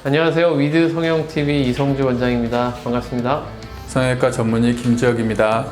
안녕하세요. 위드 성형TV 이성주 원장입니다. 반갑습니다. 성형외과 전문의 김지혁입니다.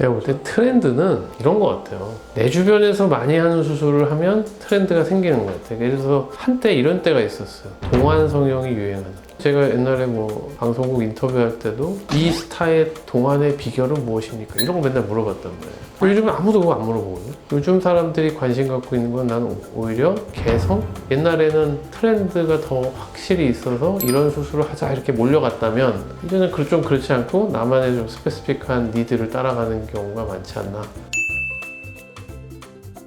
내가 볼 때 트렌드는 이런 것 같아요. 내 주변에서 많이 하는 수술을 하면 트렌드가 생기는 것 같아요. 그래서 한때 이런 때가 있었어요. 동안 성형이 유행하는. 제가 옛날에 뭐 방송국 인터뷰할 때도 이 스타의 동안의 비결은 무엇입니까? 이런 거 맨날 물어봤단 말이에요. 요즘은 아무도 그거 안 물어보거든요. 요즘 사람들이 관심 갖고 있는 건 나는 오히려 개성? 옛날에는 트렌드가 더 확실히 있어서 이런 수술을 하자 이렇게 몰려갔다면 이제는 좀 그렇지 않고 나만의 좀 스페시픽한 니드를 따라가는 경우가 많지 않나.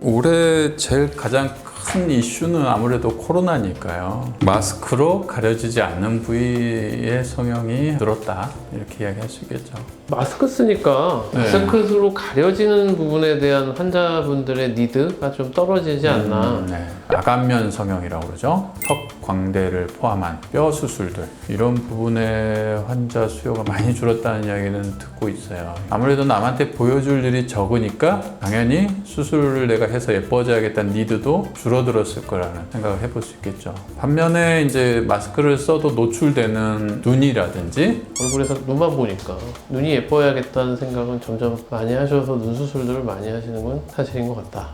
올해 제일 가장 큰 이슈는 아무래도 코로나니까요. 마스크로 가려지지 않는 부위의 성형이 늘었다 이렇게 이야기할 수 있겠죠. 마스크 쓰니까 마스크로 가려지는 부분에 대한 환자분들의 니드가 좀 떨어지지 않나. 아간면 성형이라고 그러죠. 턱 광대를 포함한 뼈 수술들 이런 부분의 환자 수요가 많이 줄었다는 이야기는 듣고 있어요. 아무래도 남한테 보여줄 일이 적으니까 당연히 수술을 내가 해서 예뻐져야겠다는 니드도 줄어들었을 거라는 생각을 해볼 수 있겠죠. 반면에 이제 마스크를 써도 노출되는 눈이라든지 얼굴에서 눈만 보니까 눈이 예뻐야겠다는 생각은 점점 많이 하셔서 눈 수술들을 많이 하시는 건 사실인 것 같다.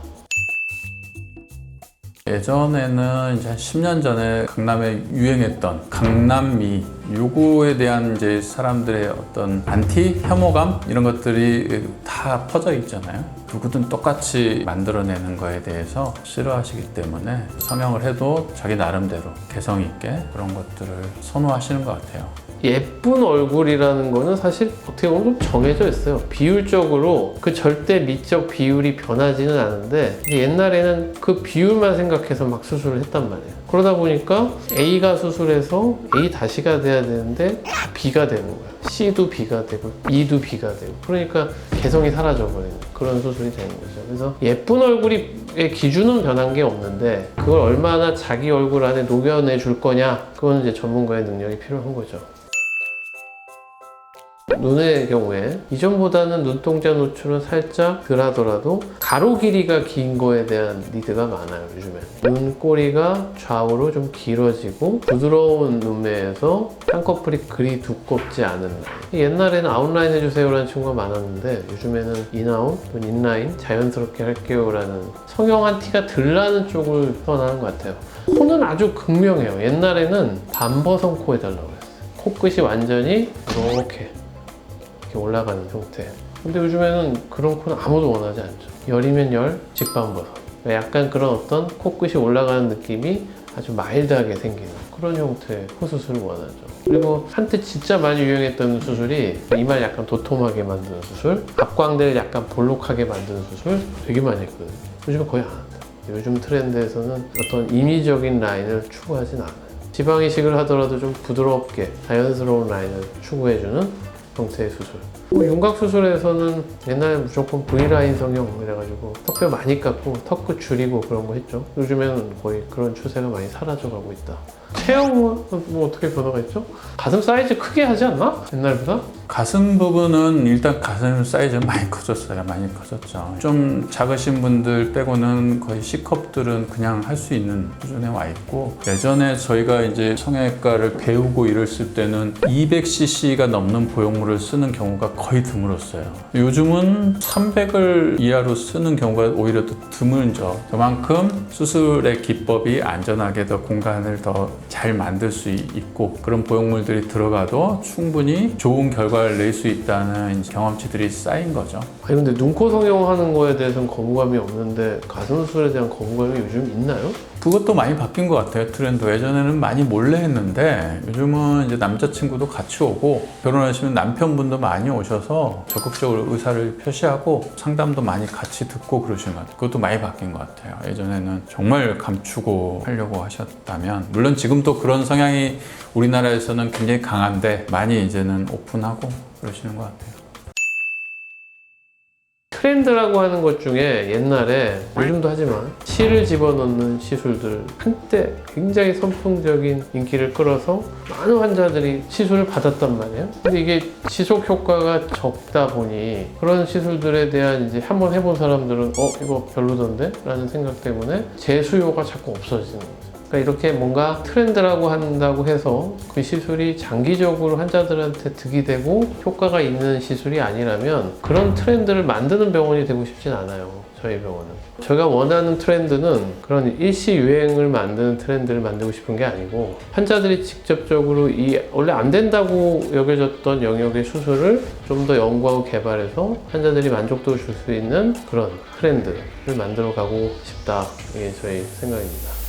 예전에는 이제 한 10년 전에 강남에 유행했던 강남미 요거에 대한 이제 사람들의 어떤 안티 혐오감 이런 것들이 다 퍼져 있잖아요. 누구든 똑같이 만들어내는 거에 대해서 싫어하시기 때문에 성형을 해도 자기 나름대로 개성 있게 그런 것들을 선호하시는 것 같아요. 예쁜 얼굴이라는 거는 사실 어떻게 보면 좀 정해져 있어요. 비율적으로 그 절대 미적 비율이 변하지는 않은데 옛날에는 그 비율만 생각해서 막 수술을 했단 말이에요. 그러다 보니까 A가 수술해서 A-가 돼야 되는데 다 B가 되는 거예요. C도 B가 되고 E도 B가 되고 그러니까 개성이 사라져 버리는 그런 수술이 되는 거죠. 그래서 예쁜 얼굴의 기준은 변한 게 없는데 그걸 얼마나 자기 얼굴 안에 녹여내 줄 거냐 그건 이제 전문가의 능력이 필요한 거죠. 눈의 경우에 이전보다는 눈동자 노출은 살짝 덜 하더라도 가로 길이가 긴 거에 대한 니드가 많아요. 요즘에 눈꼬리가 좌우로 좀 길어지고 부드러운 눈매에서 쌍꺼풀이 그리 두껍지 않은 라인. 옛날에는 아웃라인 해주세요 라는 친구가 많았는데 요즘에는 인아웃 또는 인라인 자연스럽게 할게요 라는 성형한 티가 덜 나는 쪽을 선호하는 것 같아요. 코는 아주 극명해요. 옛날에는 반버선 코 해달라고 했어요. 코끝이 완전히 이렇게 올라가는 형태. 근데 요즘에는 그런 코는 아무도 원하지 않죠. 열이면 열, 직반버섯. 약간 그런 어떤 코끝이 올라가는 느낌이 아주 마일드하게 생기는 그런 형태의 코 수술을 원하죠. 그리고 한때 진짜 많이 유행했던 수술이 이마 약간 도톰하게 만드는 수술, 앞광대를 약간 볼록하게 만드는 수술 되게 많이 했거든요. 요즘은 거의 안 한다. 요즘 트렌드에서는 어떤 인위적인 라인을 추구하진 않아요. 지방 이식을 하더라도 좀 부드럽게 자연스러운 라인을 추구해주는 형태의 수술. 윤곽 수술에서는 옛날에 무조건 V라인 성형 이래가지고 턱뼈 많이 깎고 턱끝 줄이고 그런 거 했죠. 요즘에는 거의 그런 추세가 많이 사라져가고 있다. 체형은 뭐 어떻게 변화가 있죠? 가슴 사이즈 크게 하지 않나? 옛날보다? 가슴 부분은 일단 가슴 사이즈가 많이 커졌어요. 많이 커졌죠. 좀 작으신 분들 빼고는 거의 C컵들은 그냥 할 수 있는 수준에 와 있고 예전에 저희가 이제 성형외과를 배우고 이랬을 때는 200cc가 넘는 보형물을 쓰는 경우가 거의 드물었어요. 요즘은 300을 이하로 쓰는 경우가 오히려 더 드물죠. 그만큼 수술의 기법이 안전하게 더 공간을 더 잘 만들 수 있고 그런 보형물들이 들어가도 충분히 좋은 결과를 낼 수 있다는 경험치들이 쌓인 거죠. 아니 근데 눈코 성형하는 거에 대해서는 거부감이 없는데 가슴 수술에 대한 거부감이 요즘 있나요? 그것도 많이 바뀐 것 같아요. 트렌드. 예전에는 많이 몰래 했는데 요즘은 이제 남자친구도 같이 오고 결혼하시면 남편분도 많이 오셔서 적극적으로 의사를 표시하고 상담도 많이 같이 듣고 그러시는 것 같아요. 그것도 많이 바뀐 것 같아요. 예전에는 정말 감추고 하려고 하셨다면 물론 지금도 그런 성향이 우리나라에서는 굉장히 강한데 많이 이제는 오픈하고 그러시는 것 같아요. 트렌드라고 하는 것 중에 옛날에, 요즘도 하지만 실을 집어넣는 시술들 한때 굉장히 선풍적인 인기를 끌어서 많은 환자들이 시술을 받았단 말이에요. 근데 이게 지속 효과가 적다 보니 그런 시술들에 대한 이제 한번 해본 사람들은 이거 별로던데? 라는 생각 때문에 재수요가 자꾸 없어지는 거죠. 그러니까 이렇게 뭔가 트렌드라고 한다고 해서 그 시술이 장기적으로 환자들한테 득이 되고 효과가 있는 시술이 아니라면 그런 트렌드를 만드는 병원이 되고 싶진 않아요. 저희 병원은. 제가 원하는 트렌드는 그런 일시 유행을 만드는 트렌드를 만들고 싶은 게 아니고, 환자들이 직접적으로 이 원래 안 된다고 여겨졌던 영역의 수술을 좀 더 연구하고 개발해서 환자들이 만족도를 줄 수 있는 그런 트렌드를 만들어 가고 싶다. 이게 저희 생각입니다.